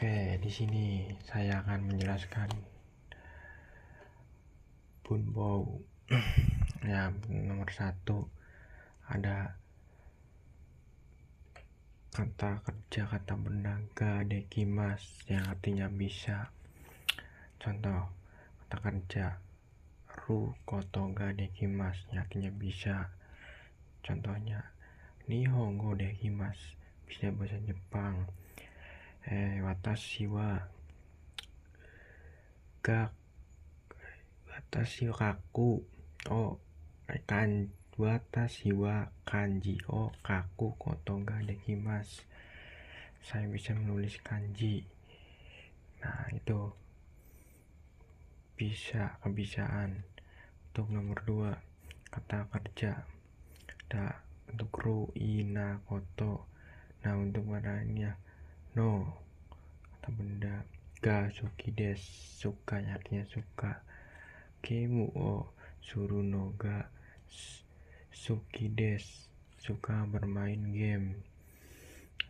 Oke, di sini saya akan menjelaskan Bunbou. Ya, nomor 1 ada kata kerja, kata benda ga dekimas yang artinya bisa. Contoh kata kerja ru koto ga dekimas yang artinya bisa. Contohnya nihongo dekimas bisa bahasa Jepang. Watashi wa kaku o watashi wa kanji o kaku koto ga dekimasu. Saya bisa menulis kanji. Nah, itu bisa, kebisaan. Untuk nomor 2 kata kerja ada untuk ru, ina, koto. Nah, untuk warnanya no kata benda ga suki des suka artinya suka. Kemu o suru no ga suki des suka bermain game.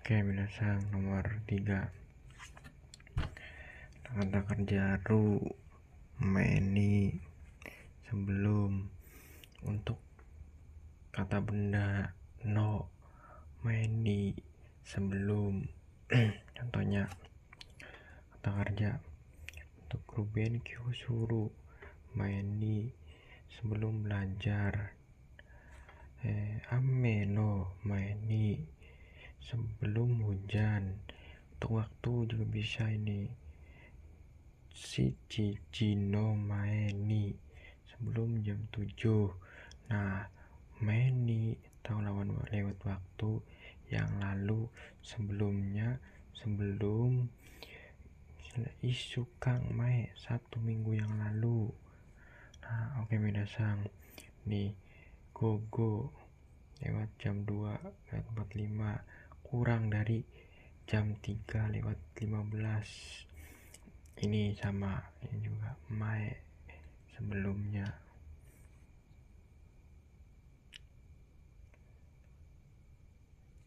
Oke, minasang. Nomor 3 kata kerja ru meni sebelum. Untuk kata benda no meni sebelum. Contohnya kata kerja untuk ruben kyo suru meni sebelum belajar. Ame no meni sebelum hujan. Untuk waktu juga bisa ini shichi no maeni sebelum jam 7. Nah, meni atau lawan lewat waktu yang lalu, sebelumnya, sebelum isukang mae 1 minggu yang lalu. Nah, oke, minasang. Nih, gogo lewat jam 2 lewat 45 kurang dari jam 3 lewat 15. Ini sama, ini juga mae sebelumnya.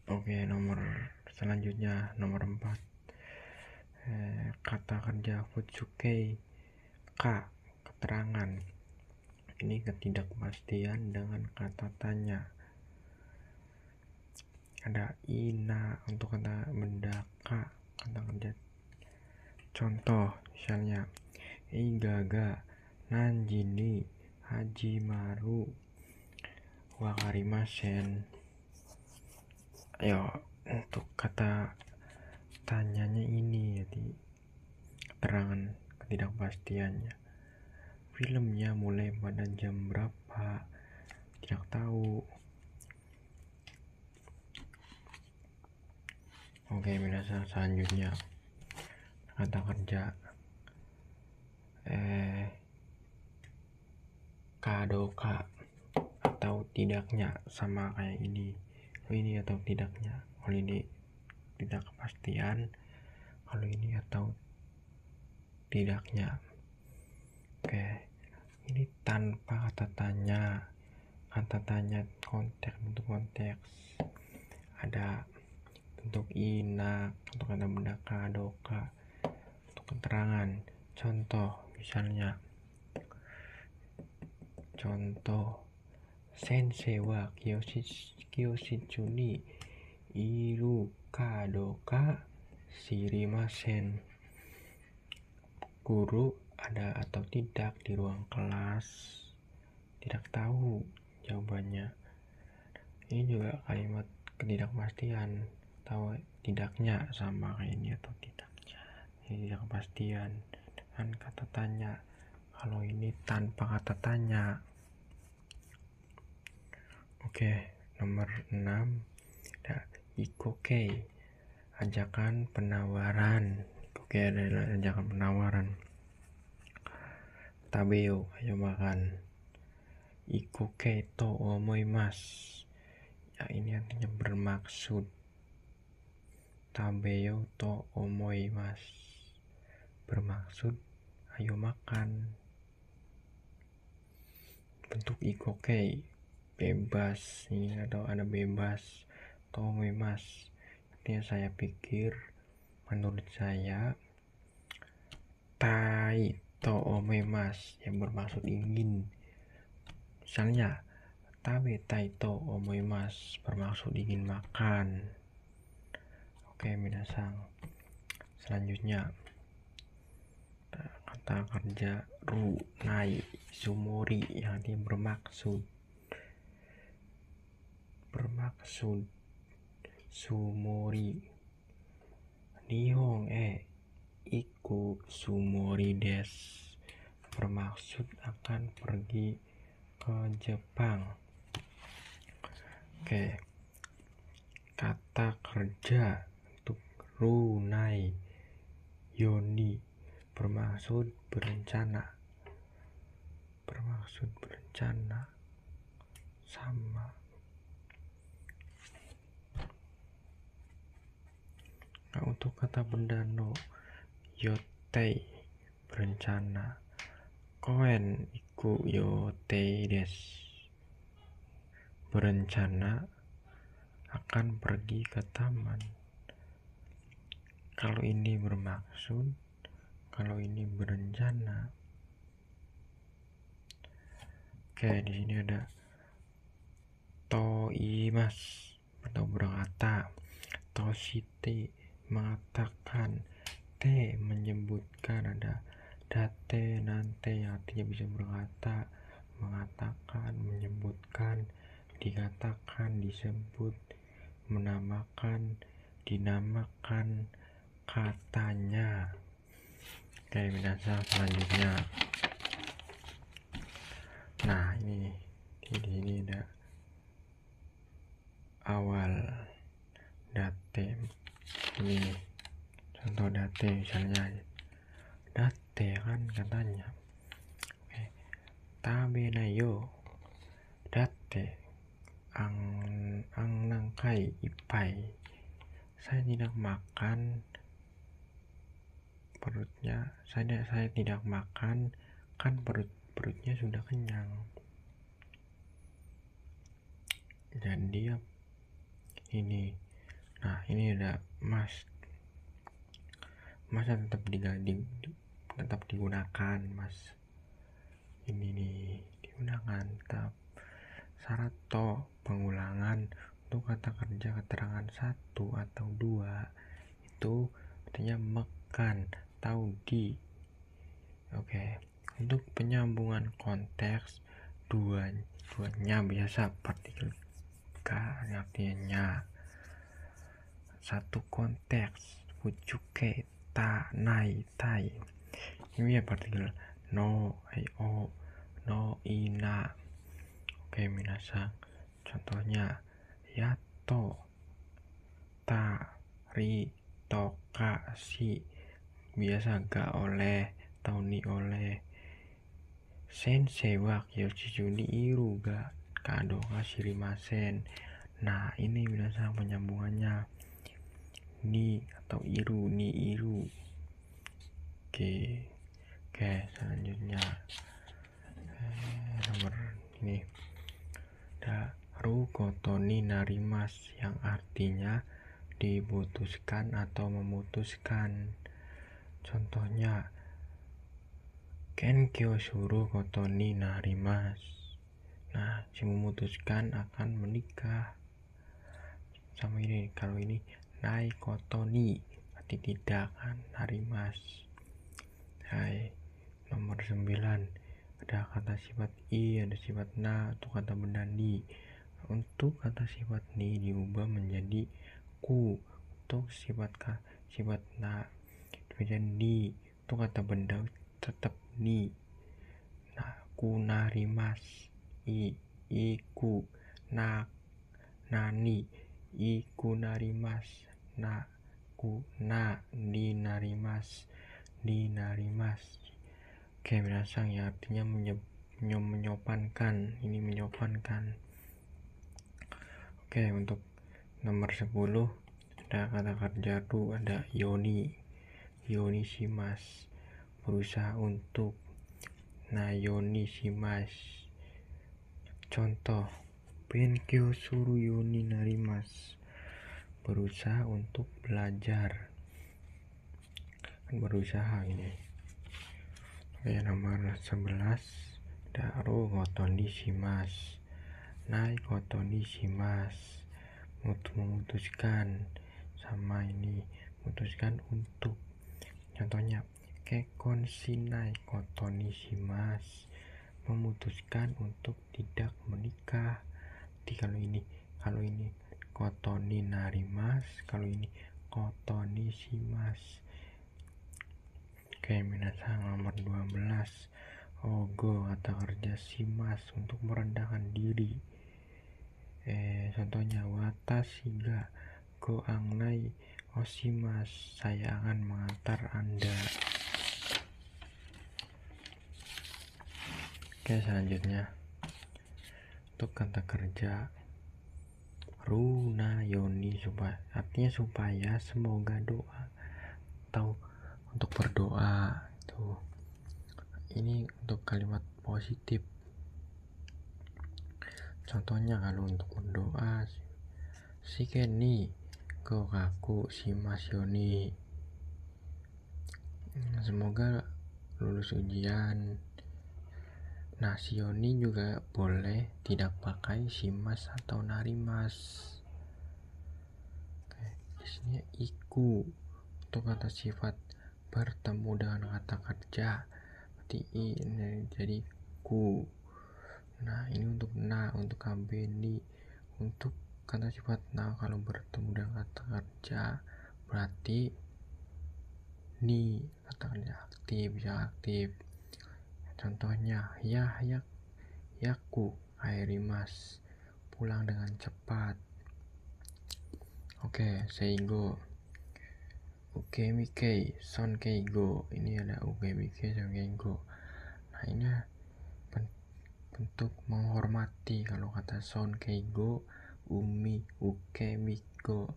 Oke, nomor selanjutnya nomor 4 kata kerja futsukei ka keterangan. Ini ketidakpastian dengan kata tanya. Ada ina untuk kata benda ka kata kerja. Contoh misalnya igaga nanji ni hajimaru wakarimasen. Ayo, untuk kata tanyanya ini jadi keterangan ketidakpastiannya. Filmnya mulai pada jam berapa? Tidak tahu. Oke, minasang. Selanjutnya kata kerja kadoka atau tidaknya, sama kayak ini. Kalau ini atau tidaknya. Kalau ini tidak kepastian, kalau ini atau tidaknya. Oke, ini tanpa kata tanya. Kata tanya konteks, untuk konteks ada untuk ina, untuk kata benda kadoka, untuk keterangan. Contoh misalnya sensei wa kyoshichu ni iru kadoka shirimasen. Guru ada atau tidak di ruang kelas? Tidak tahu jawabannya. Ini juga kalimat ketidakpastian atau tidaknya, sama kayak ini atau tidak. Ini tidak kepastian. Dan kata tanya, kalau ini tanpa kata tanya. Oke, nomor 6 ada ikokei, ajakan penawaran. Oke, adalah ajakan penawaran. Tabeo, ayo makan. Ikokei to omoimasu. Ya, ini artinya bermaksud. Tabeo to omoimasu, bermaksud ayo makan. Bentuk ikokei bebas, ini atau ada bebas. To omoimasu artinya saya pikir, menurut saya tai to omoimasu yang bermaksud ingin. Misalnya tabe tai to omoimasu bermaksud ingin makan. Oke, minasang. Selanjutnya kata kerja ru nai sumori yang artinya bermaksud sumori nihong iku sumori desu bermaksud akan pergi ke Jepang. Oke, kata kerja untuk runai yoni bermaksud berencana sama. Nah, untuk kata benda no yotei berencana, koen iku yotei desu berencana akan pergi ke taman. Kalau ini bermaksud, kalau ini berencana. Oke, di sini ada toimas atau berkata, toshite mengatakan, te menyebutkan, ada date nanti artinya bisa berkata, mengatakan, menyebutkan, dikatakan, disebut, menamakan, dinamakan, katanya. Oke, minasang, selanjutnya. Nah, ini ada awal date. Ini contoh date, misalnya date kan katanya. Oke, tabe nayo date ang nangkai ipai, saya tidak makan perutnya, saya tidak makan kan perutnya sudah kenyang. Jadi ini, nah ini ada mas tetap digunakan, mas ini nih digunakan tetap. Syarat to pengulangan untuk kata kerja keterangan 1 atau 2 itu artinya makan atau di. Oke, untuk penyambungan konteks duanya biasa partikel k artinya satu konteks, fujuke ta nai tai. Ini ya partikel no o no ina. Oke, minasang, contohnya yato ta ri to ka si biasa ga oleh atau ni oleh. Sensei wa kyoshizu ni iru ga kado ka shirimasen. Nah, ini minasang penyambungannya ni atau iru, ni iru. Oke, selanjutnya nomor ini ada rukoto ni narimas yang artinya diputuskan atau memutuskan. Contohnya kenkyo suru koto ni narimasu. Nah, si memutuskan akan menikah. Sama ini, kalau ini nai koto ni berarti tidak kan, narimasu. Hai, nomor 9 ada kata sifat i, ada sifat na untuk kata benda ni. Untuk kata sifat ni diubah menjadi ku, untuk sifat na menjadi ni, untuk kata benda tetap ni. Nah, ku narimasu iku nani iku narimasu ni narimasu. Oke, minasang, ya artinya menyopankan. Ini menyopankan. Oke, untuk nomor 10 ada kata kerja ru, ada yoni shimasu berusaha untuk. Nah, yoni shimasu contoh benkyou suru yoni narimasu berusaha untuk belajar. berusaha ini. Oke, nomor 11, daru ngotoni shimas, naik ngotoni shimas, memutuskan, sama ini memutuskan untuk. Contohnya kekon shinai kotoni shimas, memutuskan untuk tidak menikah. Jadi kalau ini kotoni narimas, kalau ini kotoni shimas. Oke, minasang nomor 12, ogo kata kerja shimas, untuk merendahkan diri. Contohnya watashi ga go angnai oshimas, saya akan mengantar Anda. Oke, selanjutnya untuk kata kerja runayoni, artinya supaya, semoga, doa atau untuk berdoa. Ini untuk kalimat positif. Contohnya kalau untuk berdoa, shikeni gokaku shimasyoni, semoga lulus ujian. Nah, shioni juga boleh tidak pakai shimas atau narimas. Oke, di sini iku untuk kata sifat bertemu dengan kata kerja, berarti ini jadi ku. Nah, ini untuk untuk kabeni. Untuk kata sifat na kalau bertemu dengan kata kerja berarti ni, kata kerja aktif, bisa aktif. Contohnya yaku kairimas, pulang dengan cepat. Oke, seigo ukemikei son keigo, ini ada ukemikei son keigo. Nah, ini bentuk menghormati. Kalau kata son keigo, umi ukemiko,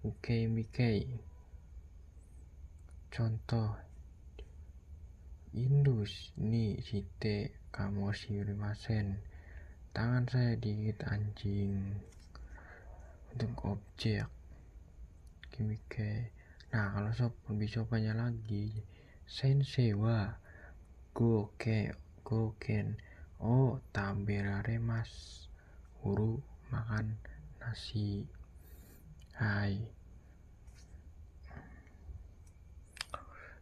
ukemikei. Contoh, indus ni shite kamoshirimasen, tangan saya digigit anjing. Untuk objek kimike. Nah, kalau lebih sopannya lagi, sensei wa goken o taberaremas, guru makan nasi. Hai,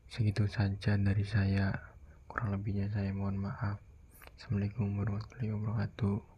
segitu saja dari saya, kurang lebihnya saya mohon maaf. Assalamualaikum warahmatullahi wabarakatuh.